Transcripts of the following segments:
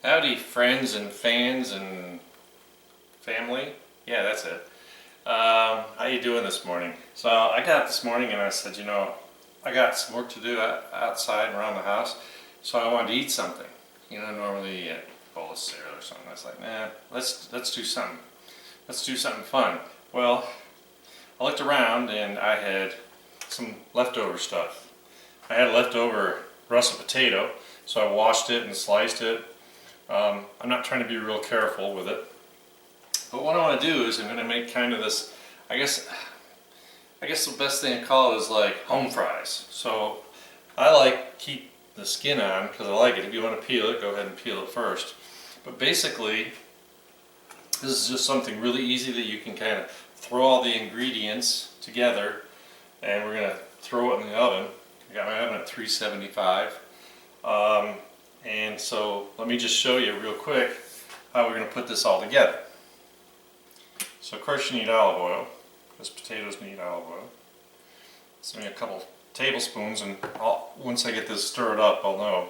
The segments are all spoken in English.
Howdy, friends and fans and family. Yeah, that's it. How you doing this morning? So I got up this morning and I said, I got some work to do outside and around the house, so I wanted to eat something. Normally a bowl of cereal or something. I was like, nah, let's do something. Let's do something fun. Well, I looked around and I had some leftover stuff. I had a leftover russet potato, so I washed it and sliced it. I'm not trying to be real careful with it, but what I want to do is I'm going to make kind of this, I guess the best thing to call it is like home fries. So I like keep the skin on because I like it. If you want to peel it, go ahead and peel it first. But basically, this is just something really easy that you can kind of throw all the ingredients together, and we're going to throw it in the oven. I got my oven at 375. And so let me just show you real quick how we're going to put this all together. So of course you need olive oil, because potatoes need olive oil. So I need a couple tablespoons, and once I get this stirred up, I'll know.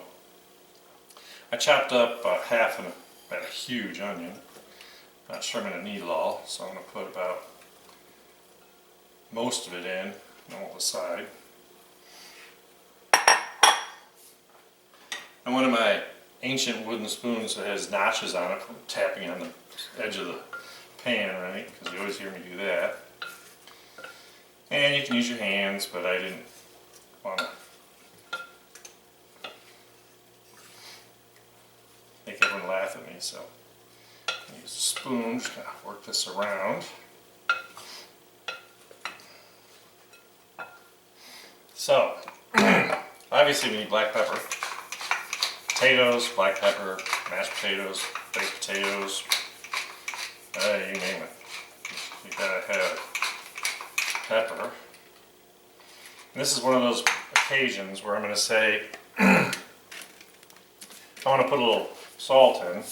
I chopped up about about a huge onion. Not sure I'm going to need it all, so I'm going to put about most of it in, and on the side. And one of my ancient wooden spoons that has notches on it, from tapping on the edge of the pan, right? Because you always hear me do that. And you can use your hands, but I didn't want to make everyone laugh at me, so I use a spoon, just kind of work this around. So, obviously we need black pepper. Potatoes, black pepper, mashed potatoes, baked potatoes, you name it. You gotta have pepper. And this is one of those occasions where I'm going to say I want to put a little salt in.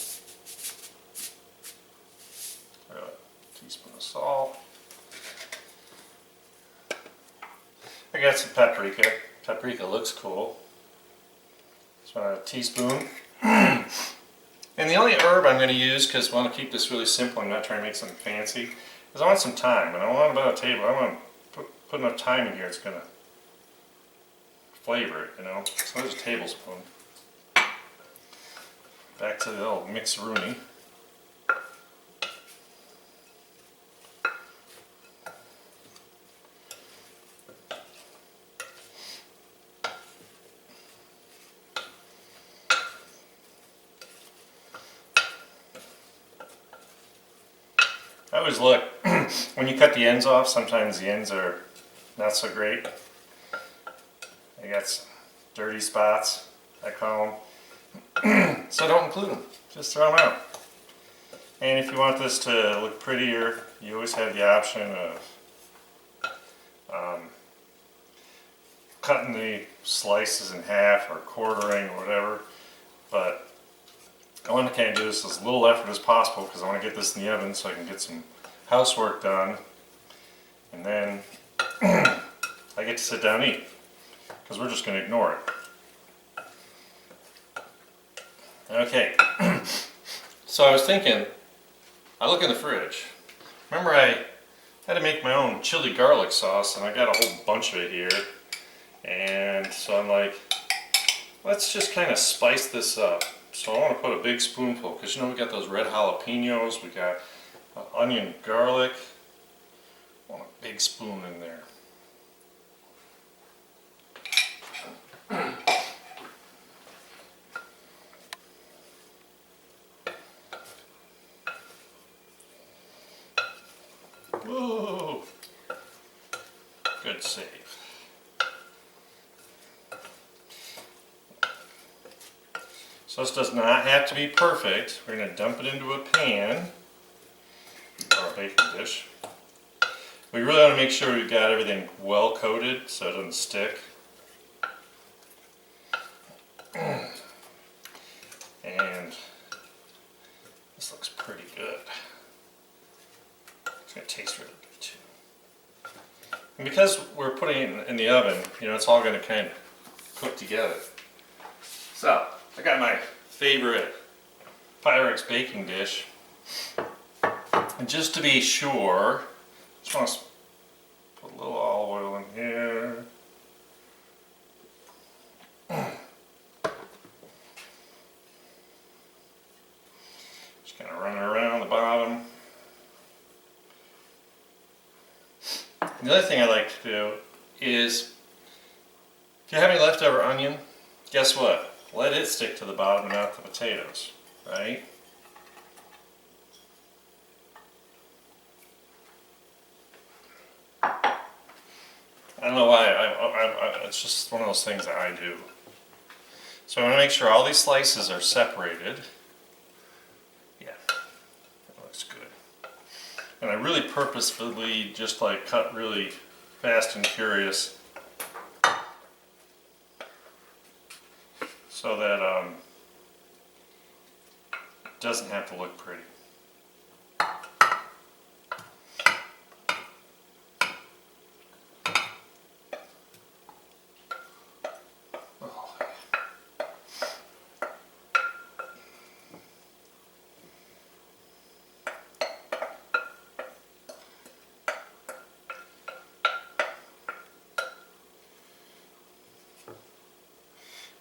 A teaspoon of salt. I got some paprika. Paprika looks cool. So a teaspoon. And the only herb I'm going to use, because I want to keep this really simple, I'm not trying to make something fancy, is I want some thyme. And I want about a table. I want to put enough thyme in here, it's going to flavor it, So there's a tablespoon. Back to the old mix-a-rooney. I always look, when you cut the ends off, sometimes the ends are not so great. They got some dirty spots, I call them. So don't include them, just throw them out. And if you want this to look prettier, you always have the option of cutting the slices in half or quartering or whatever. But I want to kind of do this as little effort as possible because I want to get this in the oven so I can get some housework done, and then I get to sit down and eat because we're just going to ignore it. Okay, so I was thinking, I look in the fridge. Remember I had to make my own chili garlic sauce, and I got a whole bunch of it here, and so I'm like, let's just kind of spice this up. So I want to put a big spoonful, because we got those red jalapenos, we got onion, garlic. I want a big spoon in there. Whoa! Good save. So this does not have to be perfect. We're going to dump it into a pan or a baking dish. We really want to make sure we've got everything well coated so it doesn't stick. And this looks pretty good. It's going to taste really good too. And because we're putting it in the oven, it's all going to kind of cook together. So I got my favorite Pyrex baking dish. And just to be sure, just want to put a little olive oil in here. Just kind of run it around the bottom. The other thing I like to do is, if you have any leftover onion, guess what? Let it stick to the bottom and not the potatoes, right? I don't know why, it's just one of those things that I do. So I want to make sure all these slices are separated. Yeah, that looks good. And I really purposefully just like cut really fast and furious so that it doesn't have to look pretty.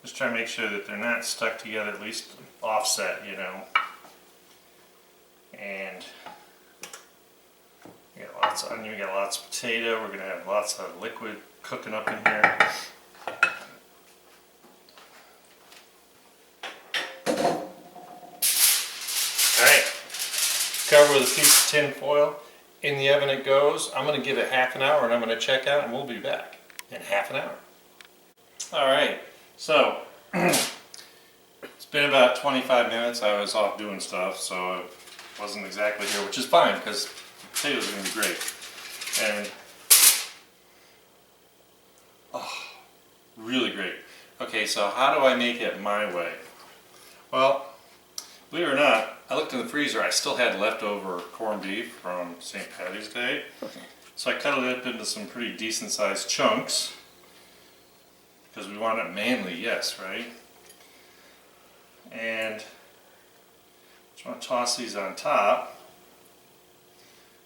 Just try to make sure that they're not stuck together, at least offset, you know. And we got lots of onion, we got lots of potato, we're going to have lots of liquid cooking up in here. Alright, cover with a piece of tin foil. In the oven it goes. I'm going to give it half an hour and I'm going to check out and we'll be back in half an hour. Alright. So, it's been about 25 minutes. I was off doing stuff, so I wasn't exactly here, which is fine because the potatoes are going to be great. And, oh, really great. Okay, so how do I make it my way? Well, believe it or not, I looked in the freezer. I still had leftover corned beef from St. Patty's Day. So I cut it up into some pretty decent sized chunks. Because we want it manly, yes, right? And just want to toss these on top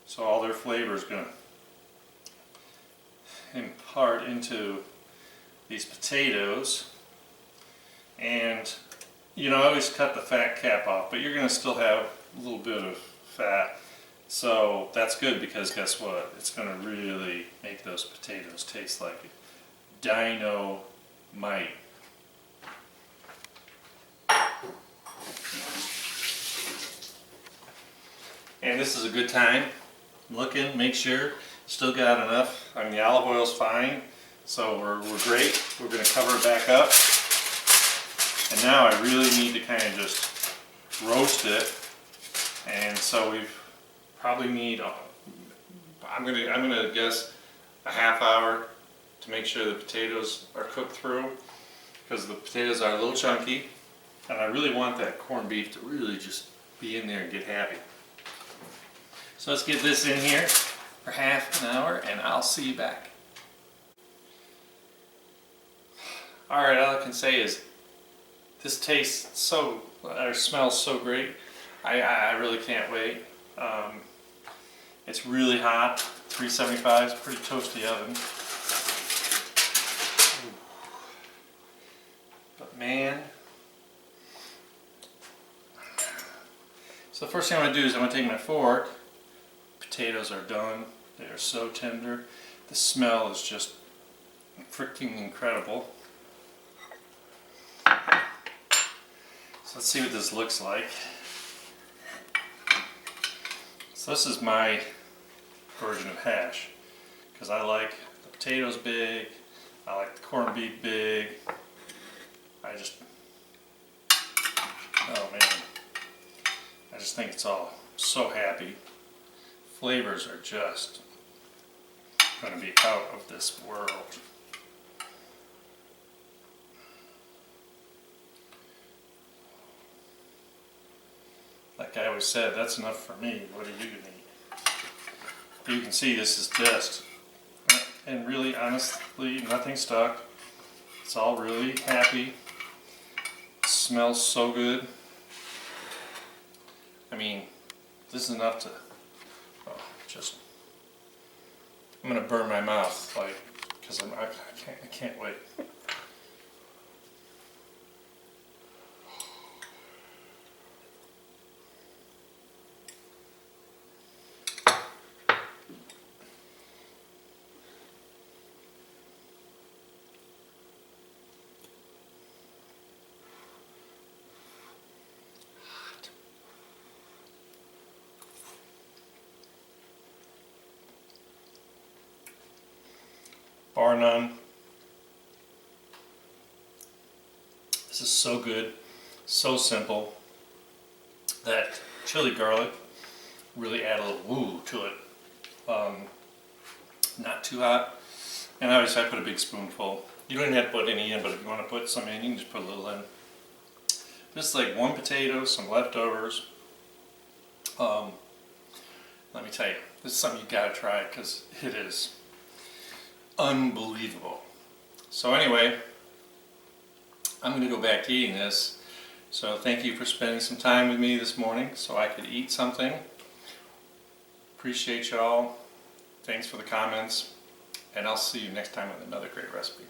so all their flavor is going to impart into these potatoes. And you know, I always cut the fat cap off, but you're going to still have a little bit of fat. So that's good because guess what? It's going to really make those potatoes taste like dynamite. And this is a good time. Looking, make sure, still got enough. I mean, the olive oil's fine, so we're great. We're going to cover it back up. And now I really need to kind of just roast it. And so we probably need, I'm gonna guess a half hour to make sure the potatoes are cooked through, because the potatoes are a little chunky, and I really want that corned beef to really just be in there and get happy. So let's get this in here for half an hour and I'll see you back. Alright, all I can say is this tastes so, or smells so great. I really can't wait. It's really hot, 375, it's a pretty toasty oven. But man, so the first thing I'm going to do is I'm going to take my fork. Potatoes are done. They are so tender. The smell is just freaking incredible. So let's see what this looks like. So this is my version of hash, because I like the potatoes big, I like the corned beef big. I just, oh man, I just think it's all so happy. Flavors are just going to be out of this world. Like I always said, that's enough for me. What do you need? You can see this is just, and really honestly, nothing stuck. It's all really happy. It smells so good. I mean, this is enough to, oh, I'm gonna burn my mouth, like, because I can't wait. Bar none. This is so good, so simple. That chili garlic really add a little woo to it. Not too hot. And obviously I put a big spoonful. You don't even have to put any in, but if you want to put some in, you can just put a little in. This is like 1 potato, some leftovers. Let me tell you, this is something you gotta try because it is unbelievable. So anyway, I'm going to go back to eating this. So thank you for spending some time with me this morning so I could eat something. Appreciate y'all. Thanks for the comments. And I'll see you next time with another great recipe.